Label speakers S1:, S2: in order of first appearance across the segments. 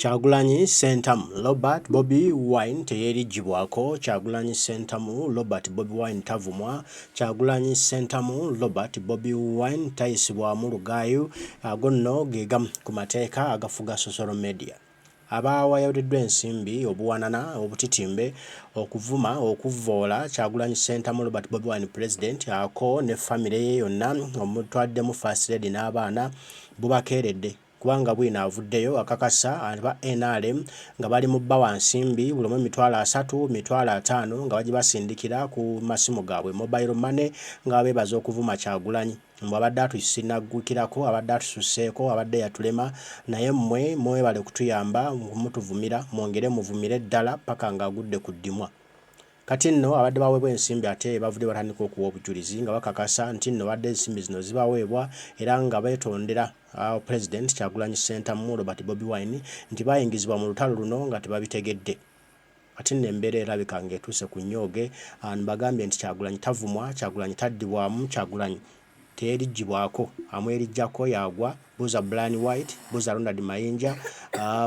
S1: Kyagulanyi Sentamu Robert Bobi Wine teyerijibwako. Kyagulanyi Sentamu Robert Bobi Wine tavumwa. Kyagulanyi Sentamu Robert Bobi Wine tayisibwamu lugaayu. Ago nno gegamu ku mateeka agafuga social media. Abawayodeddwa ensimbi obuwanana obutitimbe okuvuma okuvoola Kyagulanyi Sentamu Robert Bobi Wine president ako ne family ye yonna omutwaddemu first lady n'abaana bubakeeredde kubanga bwina avuddeyo akakasa aba NRM nga bali mu bbawa nsimbi buli omu $3, $5 nga bagibasindikira ku masimu gaabwe mobile money nga beebaza okuvuma Kyagulanyi mbu abadde atusinagukirako abadde atususseeko abadde yatulema naye mmwe mwebale kutuyamba mutuvumira mwongere muvumire ddala paka nga agudde ku ddimwa. Kati nno abadde baweebwa ensimbi ate bavudde batandika okuwa obujulizi nga bakakasa nti nno badde ensimbi zino zibaweebwa era nga beetondera President Kyagulanyi Sentamu Robert Bobi Wine nti bayingizibwa mu lutalo luno nga tebabitegedde. Kati nno embeera erabika ng'etuuse ku nnyooge bagambye nti Kyagulanyi tavumwa, Kyagulanyi taddibwamu, Kyagulanyi teyerijjibwako amwerijjako yagwa. Buuza Brian White, buuza Ronald Mayinja,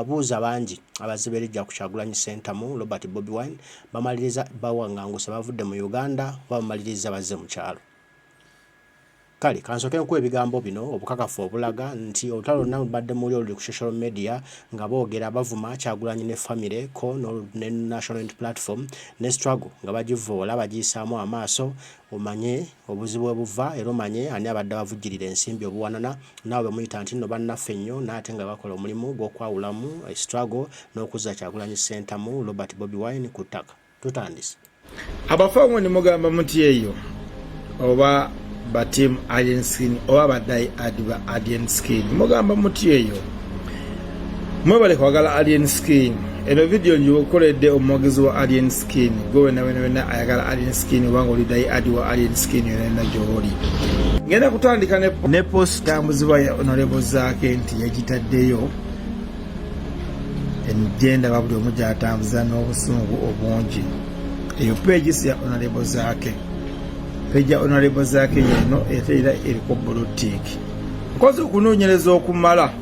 S1: buuza bangi abaziberijja ku Kyagulanyi Sentamu Robert Bobi Wine bamaliriza bawanganguse bavudde mu Uganda bamaliriza bazze mu kyalo. Kale kansoke nkuwa ebigambo bino obukakafu obulaga nti olutalo lonna badde muli oluli ku social media nga boogera bavuma Kyagulanyi ne family ko ne national unity platform ne struggle nga bagivoola bagiyisaamu amaaso omanye obuzibu obuva era omanye ani abadde bavujjirira ensimbi obuwanana naawe muyita nti nno bannaffe nnyo naate nga bakola omulimu gw'okwawulamu struggle n'okuzza Kyagulanyi Sentamu Robert Bobi Wine ku ttaka. Tutandise.
S2: Abafaango ne mugamba muti eyo oba batim alien skin oba badai adiba alien skin mugamba muti eyo mwebale kwagala alien skin. Eno video njukoledde omwogezi wa alien skin gwe wena ayagala alien skin wango olidai adiwa alien skin yona gyoli ngenda kutandika ne post tambuzibwa ya honorable Zaake nti yagitaddeyo engenda babuli omuja atambuza n'obusungu obungi eyo page ya honorable Zaake. Peja honorable Zaake yeno eteera eriko bolotiki nkoze okunoonyereza okumala.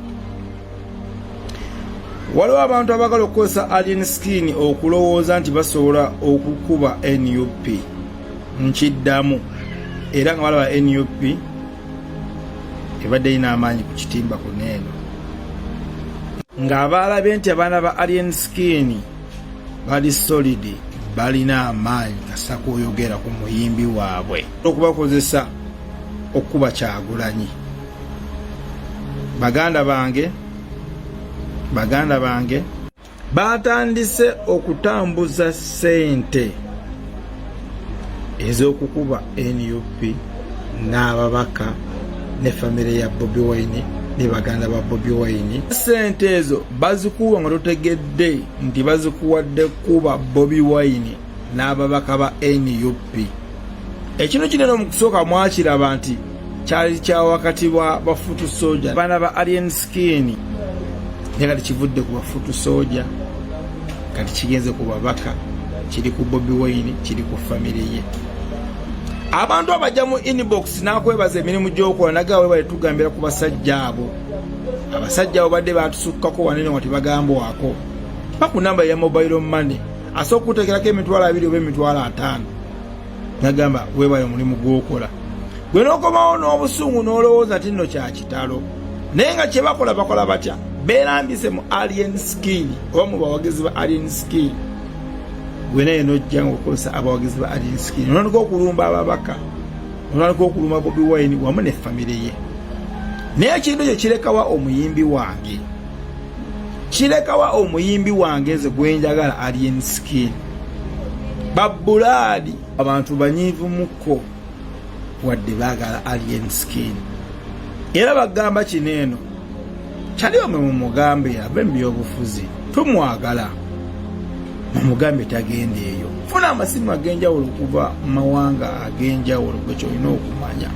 S2: Waliwo abantu abagala okukozesa alien skin okulowooza nti basobola okukuba NUP nkiddamu era nga balaba NUP ebadde erina amaanyi ku kitimba kuneeno ng'abaalabye nti abaana ba alien skin bali solid balina amaanyi kasa kuyogera ku muyimbi waabwe okubakozesa okuba Kyagulanyi. Baganda bange batandise okutambuza ssente ez'okukuba NUP n'ababaka ne famire ya Bobi Wine ne baganda ba Bobi Wine. Ssente ezo bazikuwa nga totegedde nti bazikuwadde kuba Bobi Wine n'ababaka ba NUP. Ekino kinene mu kusooka mwakiraba nti kyali kya wakati wa bafutu soja bana ba alien skin kati kivudde ku bafutu soja kati kigenze ku babaka kiri ku Bobi Wine kiri ku family ye. Abantu abajja mu inbox nakwebaza emirimu gy'okola nagawe bali tugambira ku basajja abo. Abasajja abo badde batusukkako wanene wati bagamba wako paku namba ya mobile money asooka okutegerako $20 oba $5 nagamba weebale omulimu gw'okola gwe n'okomawo n'obusungu n'olowooza ti nno kya kitalo naye nga kye bakola batya beerambise mu alien skin oba mu bawagizi ba alien skin gwe naye n'ojja ng'okozesa abawagizi ba alien skin onandika okulumba ababaka onandika okulumba Bobi Wine wamu ne famire ye. Naye ekintu ekyo kirekawa omuyimbi wange nze gwenjagala alien skin babbulaadi abantu banyiivu muko wadde baagala alien skin era bagamba kineeno kyali omwe mumugambe abe mu byobufuzi tumwagala mumugambe tagenda eyo funa amasimu ag'enjawulo okuva mu mawanga ag'enjawulo gwe kyolina okumanya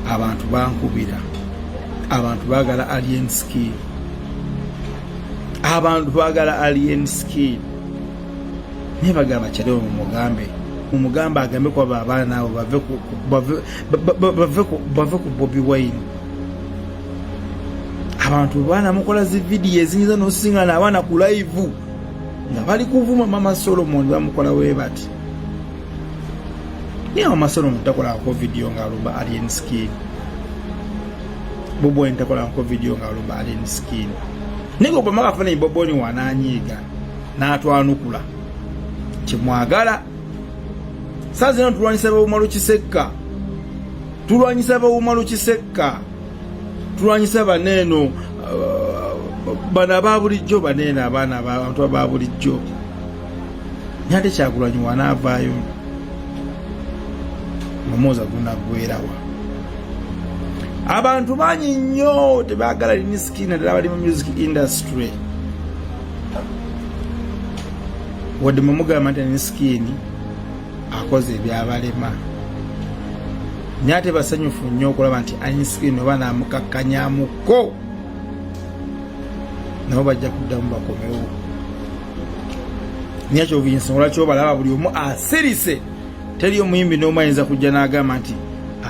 S2: abantu bankubira abantu baagala alien skin naye bagamba kyali omwe mumugambe agambe ku abo abaana naabo bave ku Bobi Wine abantu bana mukola zi video ezinyiza nosinga na abana ku live nga bali kuvuma mama Solomon bamukola we bati niyo mama Solomon takola ko video nga alumba alien skin Bobo ntakola ko video nga alumba alien skin nigo bamaka fana Bobo ni wananyiga na atwanukula kimwagala sazi no tulwanyisa bawumalu kisekka tulwanyisa baneno bana ba Bulijo banena abana abantu ba Bulijo nyande kyagulanyi wanavaayo mumoza gunagwerawa abantu banyi nnyo tebagala lini skina ddala bali mu music industry wadde mumugamba nti ni skini akoze ebyabalema nyate basanyufu nnyo okulaba nti ani skini oba naamukakkanyamuko nabo bajja kuddamu bakomewo nyakyo obuyinsongola kyobalaba buli omu asirise teri omuyimbi n'omu ayinza kujja n'agamba nti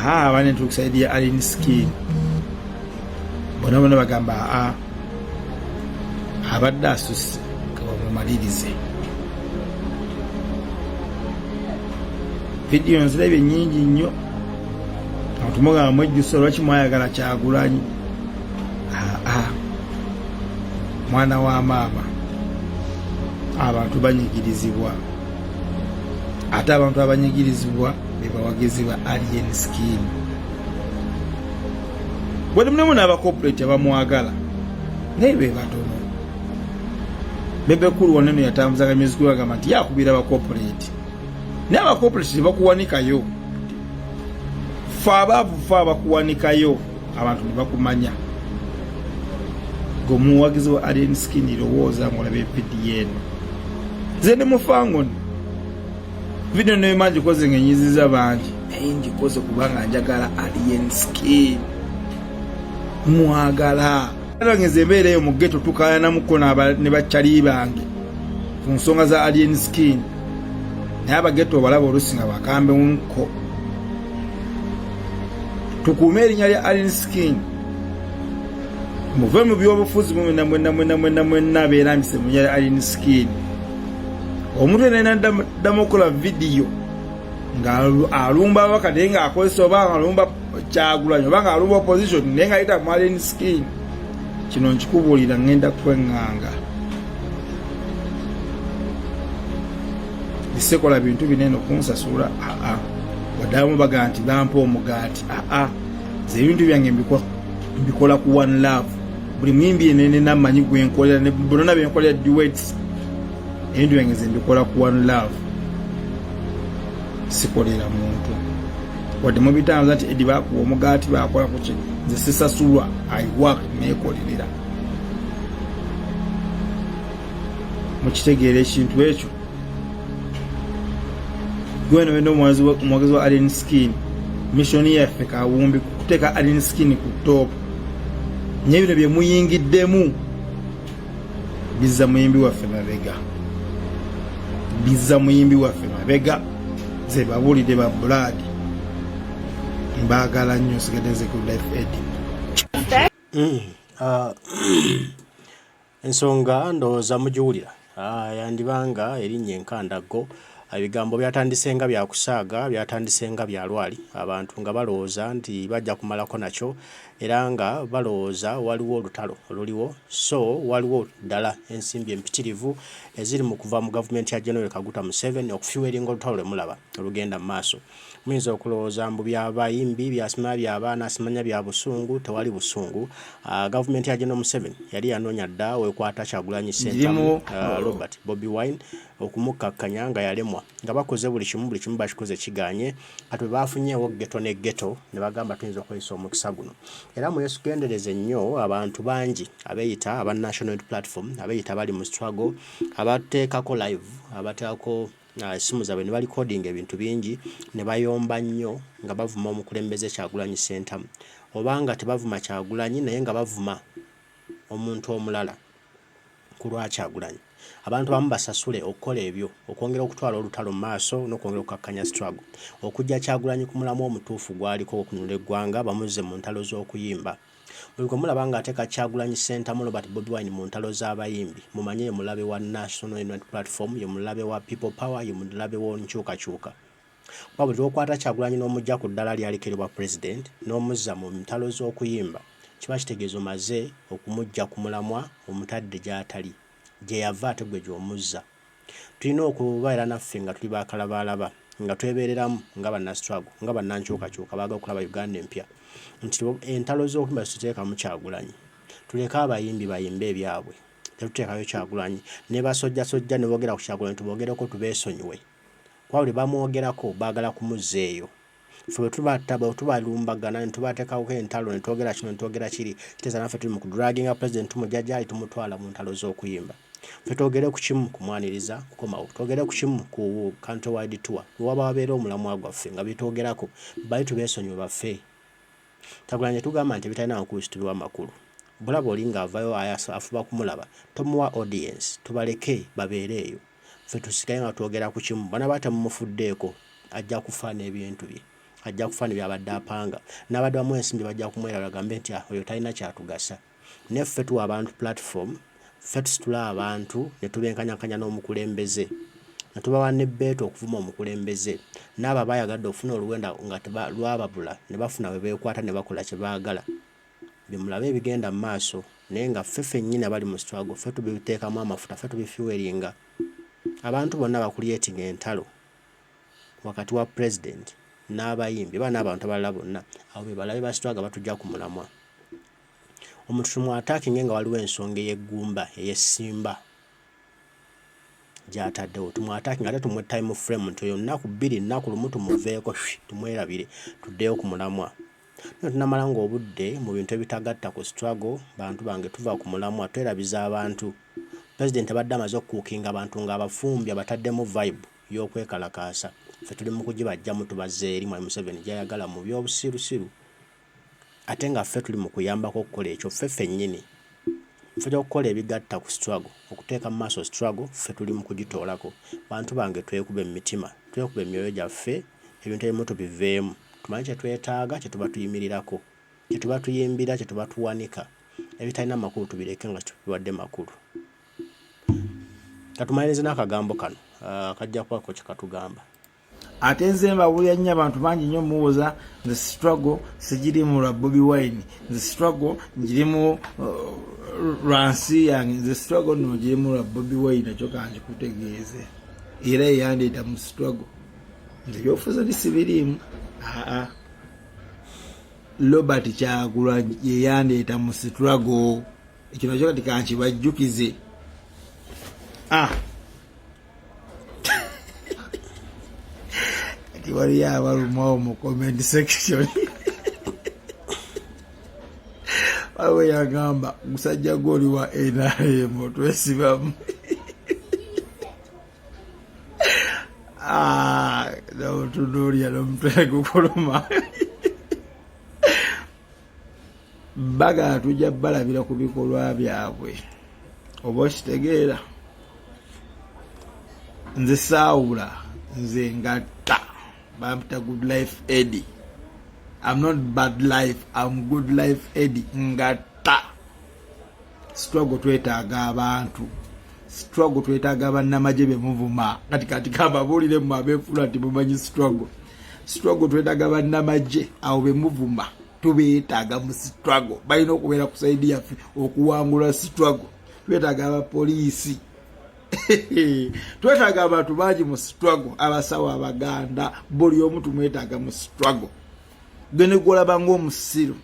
S2: abane ntukusaidia alien skin bona bona bagamba abadde asusse kabamumalirize video nzirabye nnyingi nnyo abantu mugamba mwejjusa lwaki mwayagala Kyagulanyi mwana wa maama abantu banyigirizibwa ate abantu abanyigirizibwa bebawagizi ba alien skin bwe mnemo n'aba corporate abamwagala naye be batono bebe kulu waneno yatambuzaga music wagamba nti yakubira aba corporate naye aba corporate bakuwanikayo fa bakuwanikayo abantu ne bakumanya gomuwagizi wa alien skin lowooza ngolabe PDN zende mufangoni video no imagine koze ngenyiziza bangi naye ngikoze kubanga njagala alien skin mwagala ngeze mbeereyo mu ghetto tukayana mukona ne bachali bange ku nsonga za alien skin naye abaghetto balaba olusinga bakambe nko tukuume erinnya lya alien skin muve mu byobufuzi mwenna beerambise mu lya alien skin omuntu ena damokola video nga alumba wakati nga akozesa oba alumba Kyagulanyi oba nga alumba opposition naye nga ayita mu alien skin kino nkikubuulira ngenda kwenganga bisekola bintu binene okunsasula waddamu baga nti bampa omugaati ze ebintu byange mbikola ku one love buli muyimbi enene namanyi gwenkolera ne bonna benkolera duets ebintu byange ze mbikola ku one love sikolera muntu wadde mubitambuza nti edi bakuwa omugaati bakola ku ki nze sisasulwa I work neekolerera mukitegeera ekintu ekyo gweno wenda omwogezi wa alien skin missioni yaffe kawumbi kuteeka alien skin ku top nye bino bye muyingiddemu bizza muyimbi waffe mabega ze babulidde ba blood mbagala nnyo sigadde nze ku life edit
S1: ensonga ndowooza mugiwulira yandibanga erinnya enkandago ebigambo byatandisenga byakusaaga byatandisenga byalwali abantu nga balowooza nti bajja kumalako nakyo era nga balowooza waliwo olutalo oluliwo so waliwo ddala ensimbi empitirivu eziri mu kuva mu gavumenti ya General Kaguta Museveni okufiweringa olutalo lwemulaba olugenda mu maaso muyinza okulowooza mbu byabayimbi byasimanya byabaana asimanya bya busungu tewali busungu gavumenti ya General Museveni yali yanoonya dda wekwata Kyagulanyi Sentamu Robert Bobi Wine okumukakkanya nga yalemwa nga bakoze buli kimu bakikoze kiganye ate bafunyeewo ghetto ne ghetto ne bagamba tuyinza okweyisa omukisa guno era mu Yesu gendereze nnyo abantu bangi abeeyita aba national platform abeeyita bali mu struggle abateekako live abateekako simu zaabwe ne balikodinga ebintu bingi ne bayomba nnyo nga bavuma omukulembeze Kyagulanyi Sentamu obanga tebavuma Kyagulanyi naye nga bavuma omuntu omulala ku lwa Kyagulanyi abantu bamu basasule okukola ebyo okwongera okutwala olutalo mu maaso n'okwongera okukakkanya struggle okujja Kyagulanyi ku mulamu omutuufu gwaliko okununula eggwanga bamuze mu ntalo z'okuyimba Muliko mulaba nga ateeka Kyagulanyi Ssentamu Robert Bobi Wine mu ntalo z'abayimbi. Mumanye ye mulabe wa National Unity Platform, ye mulabe wa People Power, ye mulabe wa nkyukakyuka. Buli lw'okwata Kyagulanyi n'omujja ku ddala lyalekerwa President n'omuzza mu ntalo z'okuyimba, kiba kitegeeza omaze okumujja ku mulamwa omutadde gy'atali, gye yava ate gwe gy'omuzza. Tulina okubeera naffe nga tuli baakalabalaba, nga twebeereramu nga bannastruggle, nga bannankyukakyuka baagala okulaba Uganda empya. Nti entalo z'okuyimba zituteekamu Kyagulanyi. Tuleke abayimbi bayimbe ebyabwe, tetuteekayo Kyagulanyi. Ne basojjasojja ne boogera ku Kyagulanyi tuboogereko tubeesonyiwe. Kwawuli bamwogerako baagala kumuzza eyo. Ffe bwe tubalumbagana ne tubateekako entalo ne twogera kino ne twogera kiri, kitegeeza naffe tuli mu kudraginga President tumujja gy'ali tumutwala mu ntalo z'okuyimba. Ffe twogere ku kimu kumwaniriza kukomawo, twogere ku kimu ku countrywide tour, waba wabeera omulamwa gwaffe nga bitwogerako bali tubeesonyiwe baffe. Kyagulanyi tugamba nti bitalina makulisitulwa amakulu. Bulaba oli ng'avayo afuba kumulaba, tomuwa audience, tubaleke babeere eyo. Ffe tusigaye nga twogera ku kimu, bana batamumufuddeeko ajja kufaana ebintu bye, ajja kufaana byabadde apanga. N'abadde bamuwa ensimbi bajja kumwera bagambe nti oyo talina kyatugasa. Ne ffe tuwa abantu platform, ffe tusitula abantu ne tubenkanyakanya n'omukulembeze. Ne tubawa n'ebbeetu okuvuma omukulembeze. N'abo baayagadde okufuna oluwenda nga lwababula ne bafuna we beekwata ne bakola kye baagala. Bimulabe ebigenda mu maaso naye nga ffe ffennyini abali mu struggle, ffe tubiteekamu amafuta, ffe tubifuweringa. Abantu bonna bakulyetinga entalo wakati wa President n'abayimbi ba n'abantu abalala bonna, abo be balabe ba struggle batujja ku mulamwa. Omuntu tumwataakinge nga waliwo ensonga ey'eggumba ey'essimba gy'ataddewo, tumwataakinga ate tumuwe time frame nti oyo nnaku 2 nnaku lumu tumuveeko tumwerabire tuddeyo ku mulamwa. Naye tunamala ng'obudde mu bintu ebitagatta ku struggle, bantu bange tuva ku mulamwa twerabiza abantu. President abadde amaze okukuukinga abantu ng'abafumbi abataddemu vibe y'okwekalakaasa. Ffe tuli mu kugibajjamu tubazze eri Mwami Museveni gy'ayagala mu by'obusirusiru. Ate nga ffe tuli mu kuyambako okukola ekyo ffe ffennyini. Ffe okukola ebigatta ku struggle, okuteeka mu maaso struggle, ffe tuli mu kugitoolako. Bantu bange twekube emitima, twekube emyoyo gyaffe, ebintu ebimu tubiveemu. Tumanyi kye twetaaga, kye tuba tuyimirirako, kye tuba tuyimbira, kye tuba tuwanika. Ebitalina makulu tubireke nga tubiwadde makulu. Katumalirize n'akagambo kano kajja kwako kye katugamba.
S2: Ate nze mbawulira nnyo abantu bangi nnyo muwuza nze struggle sigiri mu lwa Bobi Wine, nze struggle ngiri mu lwansi yange, nze struggle no ngiri mu lwa Bobi Wine. Ekyo kanji kutegeeze era eyandeeta mu struggle nze byofuza bisibiriimu. Robert Kyagulanyi yeyandeeta mu struggle. Ekyo nakyo kati kanki bajjukize. Waliyo abalumawo mu comment section. Waliwo yagamba musajja gw'oli wa NRM twesibamu. N'otunuulira n'omutwe gukuluma. Bagala tujja balabira ku bikolwa byabwe. Oba okitegeera? Nze saawula, nze ngatta. Bampita Good Life Eddie. I'm not bad life, I'm good life Eddie. Ngata. Struggle twetaaga abantu. Struggle twetaaga bannamagye be muvuma. Kati kababulire mu abeefula nti mumanyi struggle. Struggle twetaaga bannamagye awo be muvuma. Tubeetaaga mu struggle. Balina okubeera ku saidi yaffe okuwangula struggle. Twetaaga abapoliisi. Twetaaga abantu bangi mu struggle, abasawo, abaganda, buli omu tumwetaaga mu struggle. Gwe ne gwolaba ng'omusiru.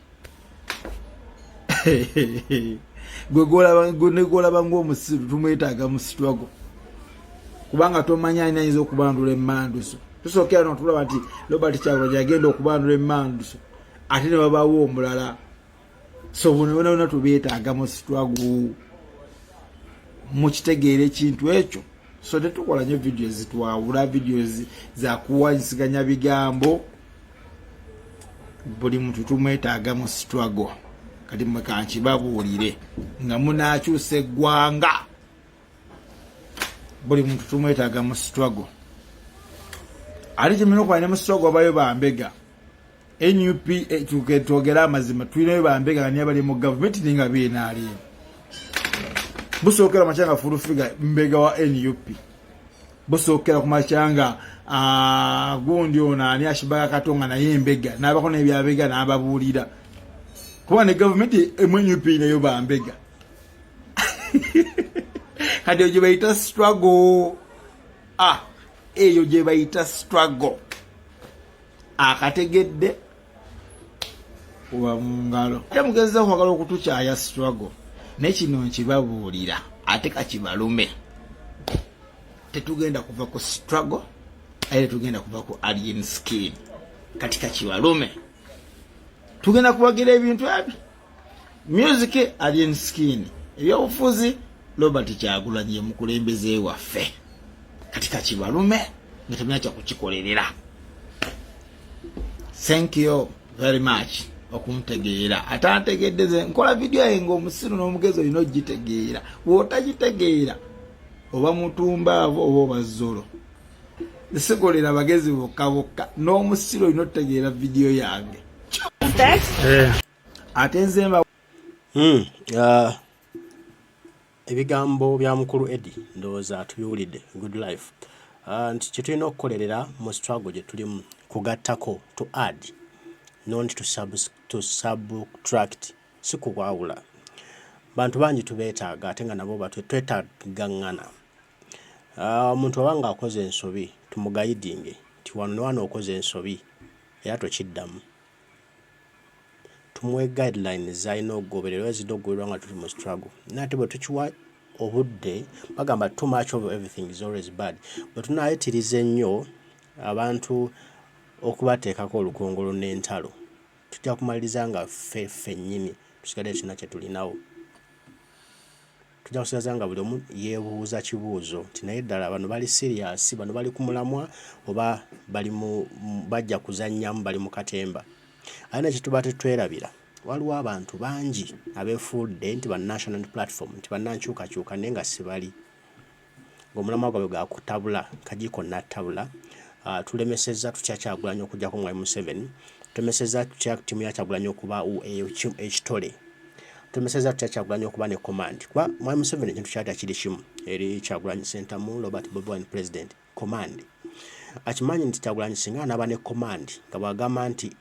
S2: Gwe ne gwolaba ng'omusiru tumwetaaga mu struggle. Kubanga tomanya alina ayinza okubandula emmanduso. Tusookera n'otulaba nti Robert Kyagulanyi agenda okubandula emmanduso ate ne babaawo omulala. So bonna tubeetaaga mu struggle. Mukitegeera ekintu ekyo. So tetukola nnyo videos twawula videos za kuwanyisiganya bigambo. Buli muntu tumwetaaga mu struggle. Kati mmwe kankibabuulire nga munaakyusa eggwanga. Buli muntu tumwetaaga mu struggle. Ate kimina okuba ne mu struggle bayo bambega. NUP twogera amazima tulina bambega nga bali mu government ninga binaali busookera machanga furufiga mbega wa NUP busookera ku machanga gundi ona ani ashibaga katonga na yembega nabako nebyabega nababuulira kuba ne government NUP nayo bambega kati oje bayita struggle eyo je bayita struggle akategedde wa mungalo yamugeza kwagala okutukyaya struggle nekino nkibabuulira ate kakibalume tetugenda kuva ku struggle aye tugenda kuva ku alien skin katika kibalume tugenda kubagira ebintu abi music alien skin ebyobufuzi Robert Kyagulanyi mukulembeze waffe katika kibalume netumya kya kukikolerera. Thank you very much okuntegeera atantegedeze nkola video yengo omusiru n'omugezo ino gitegeera wotagitegeera oba mutumba abo oba bazolo nsigolera bagezi bokka n'omusiru ino tegeera video yange atenzemba
S1: ebigambo bya mukulu Eddie ndowooza tubiwulidde good life nti kitulina okukolerera mu struggle gye tulimu kugattako to add not to subtract si kukwawula bantu bangi tubeetaaga ate nga nabo batwetagaŋŋana omuntu obanga akoze ensobi tumugayidinge nti wano okoze ensobi era tokiddamu tumuwe guidelines zalina okugobererwa ezidde okugobererwa nga tuli mu struggle nate bwe tukiwa obudde bagamba too much of everything is always bad bwe tunayitiriza ennyo abantu okubateekako olukongolo n'entalo tujja kumaliriza nga ffe nnyini tusigadde kina kye tulinawo tujja kusigaza nga buli omu yeebuuza kibuuzo nti naye ddala bano bali serious bano bali ku mulamwa oba bajja kuzannyamu bali mu katemba alina kye tuba tetwerabira waliwo abantu bangi abeefudde nti ba national platform nti bannankyukakyuka naye nga sibali ng'omulamwa gwabwe gwakutabula kagiiko nattabula tulemesezza tutya Kyagulanyi okujjako mu M7 tulemesezza tutya ttiimu ya Kyagulanyi okuba ekitole tulemesezza tutya Kyagulanyi okuba ne command kuba mu M7 ekintu kyata kiri kimu eri Kyagulanyi Center mu Robert Bobi Wine president command akimanyi nti Kyagulanyi singa anaba ne command nga bwagamba nti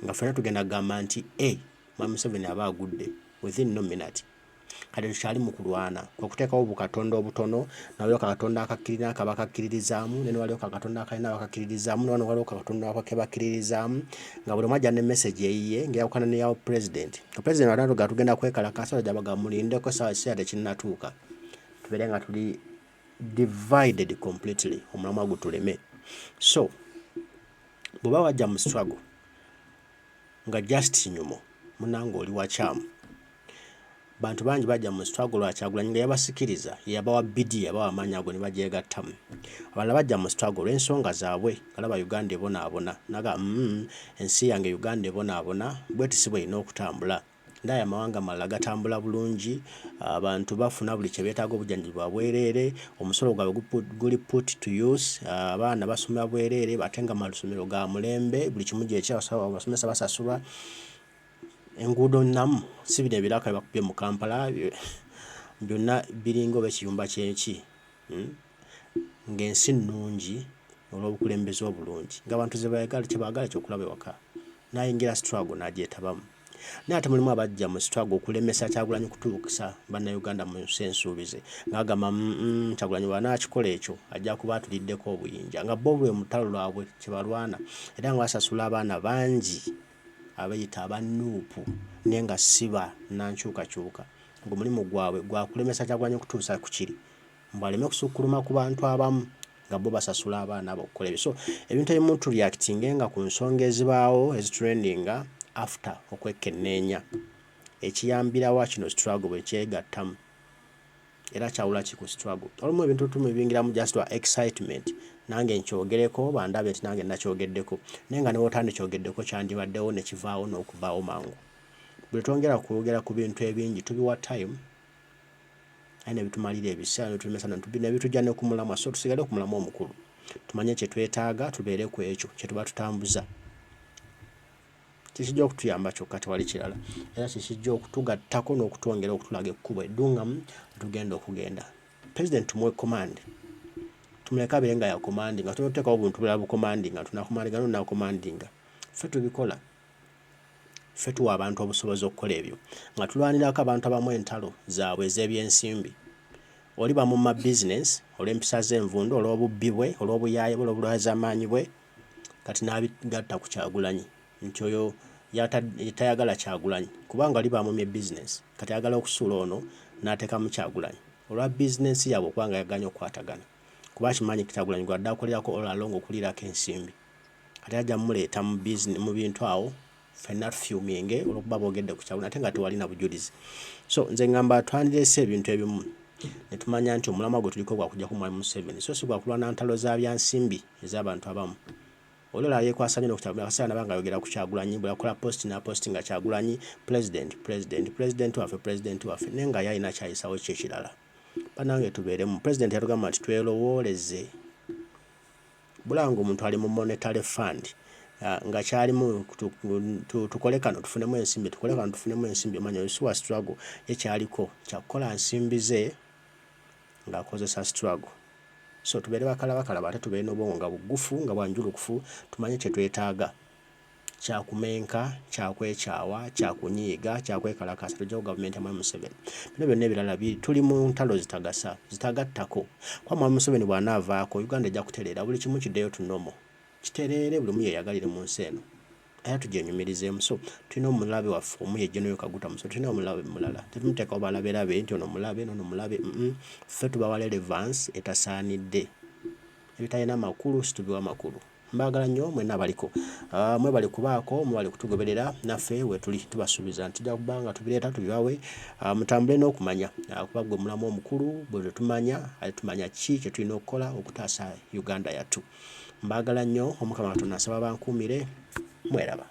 S1: nga ffena tugenda kugamba nti mu M7 aba agudde within no minute kati tukyali mu kulwana okuteekawo bukatonda obutono nawaliwo katonda akakkirira kabakakkiririzaamu ne waliwo katonda akalina bakakkiririzaamu ne waliwo katonda akebakiririzaamu nga buli mwajja ne message eyiye ngeyawukana neyawo president president watatuga tugenda kwekalakasa jabaga mulindeko sawa kiseera tekinnatuuka tubeere nga tuli divided completely omulamwa gutuleme so bw'oba wajja mu struggle nga just nyumo munange oli wakyamu bantu bangi bajja mu struggle lwa Kyagulanyi nga yabasikiriza yabawa bidi yabawa amaanyi ago ne bagyegattamu abalala bajja mu struggle olw'ensonga zaabwe kalaba Uganda ebonaabona naga ensi yange Uganda ebonaabona bweti si bweyina okutambula ndaya amawanga malala gatambula bulungi abantu bafuna buli kye beetaaga obujjanjabi bwa bwereere omusolo gwabwe guli put to use abaana basomera bwereere batenga amasomero ga mulembe buli kimu gy'ekyabasomesa basasulwa enguudo namu si bino ebiraka bakubye mu Kampala byonna biringa oba ekiyumba ky'enki ng'ensi nnungi olw'obukulembeze obulungi ng'abantu kyebaagala ekyokulaba ewaka n'ayingira struggle n'agyetabamu naye ate mulimu abajja mu struggle okulemesa Kyagulanyi kutuukisa bannayuganda mu nsi ensuubize ng'agamba Kyagulanyi bw'anaakikola ekyo ajja kuba atuliddeko obuyinja nga bo bwe mutalo lwabwe kye balwana era nga basasula abaana bangi abayita abanuupu naye nga siba nankyukakyuka ng'omulimu gwabwe gwakulemesa Kyagulanyi okutuusa ku kiri mbwaleme kusukkuluma ku bantu abamu nga bo basasula abaana abo okukola ebyo so ebintu ebimu tureactingenga ku nsonga ezibaawo ezitrendinga after okwekenneenya ekiyambirawo kino struggle bwe kyegattamu era kyawula ki ku struggle olumu ebintu tumubingiramu just wa excitement nange nkyogereko bandabe nti nange nakyogeddeko naye nga newootandi kyogeddeko kyandibaddewo ne kivaawo n'okuvaawo mangu bwe twongera kwogera ku bintu ebingi tubiwa time aye ne bitumalira ebiseera netulemesa ne bitujja ne ku mulamwa so tusigale ku mulamwa omukulu tumanye kye twetaaga tubeere ku ekyo kye tuba tutambuza tekijja okutuyamba kyokka tewali kirala era kikijja okutugattako n'okutwongera okutulaga ekkubo eddungamu tugenda okugenda. President tumuwe command, tumuleka abeere nga ya commanding nga tuteekawo obuntu bulala bucommanding nga tunakomandinga nonakomandinga. Ffe tubikola, ffe tuwa abantu obusobozi okukola ebyo nga tulwanirako abantu abamu entalo zaabwe ez'ebyensimbi. Oliba mu mabizinesi olw'empisa z'envundu, olw'obubbi bwe, olw'obuyaaye bwe, olw'obulwazaamaanyi bwe, kati n'abigatta ku Kyagulanyi nti oyo tayagala Kyagulanyi kubanga liba mu bizinesi kati ayagala okusuula ono n'ateeka mu Kyagulanyi olwa bizinesi yaabwe okubanga yaganya okukwatagana kuba kimanyi Kyagulanyi gwadde akolerako olwalongo okuliirako ensimbi kati ajja mmuleeta mu bintu awo ffenna tufyuminge olwokuba boogedde ku Kyagulanyi ate nga tewali na bujulizi. So nze ngamba twandireese ebintu ebimu ne tumanya nti omulamwa gwe tuliko gwakujja ku Mwami Museveni so si gwakulwana ntalo za byansimbi ez'abantu abamu. Olwola yeekwasa nnyo ku Kyagulanyi akaseera nabanga ayogera ku Kyagulanyi bwe yakola posti n'aposti nga Kyagulanyi president waffe naye nga yalina kyayisawo kye kirala. Bannange tubeeremu. President yatugamba nti twelowooleze. Bulanga omuntu ali mu monetary fund nga kyalimu tukole kano tufunemu ensimbi, tukole kano tufunemu ensimbi, omanya olusuwa struggle ekyaliko kyakukola nsimbi ze ng'akozesa struggle. So tubeere bakalaba ate tubeere n'obwongo nga bugufu nga bwanjulukufu tumanye kye twetaaga kyakumenka, kyakwekyawa, kyakunyiiga, kyakwekalakasa tujjawo gavumenti ya Mwami Museveni. Bino byonna ebirala tuli mu ntalo zitagattako. Kwa Mwami Museveni bw'anaavaako Uganda ejja kutereera buli kimu kiddeyo tunomo kitereere buli mu yeeyagalire mu nsi eno era tugyenyumirizeemu. So tulina omulabe waffe omu ye General Kaguta Museveni, tulina omulabe mulala tetumuteekawo balaberabe nti ono mulabe nono mulabe. Ffe tubawa relevance etasaanidde ebitalina makulu situbiwa makulu. Mbagala nnyo mwenna abaliko mwebali kubaako mwebali kutugoberera naffe wetuli tubasuubiza nti tujja kubanga tubireeta tubibawe mutambule n'okumanya kuba gwe mulamu omukulu bwe tumanya tumanya ki kye tulina okukola okutaasa Uganda yattu. Mbagala nnyo Omukama Katonda nsaba bankuumire mweraba.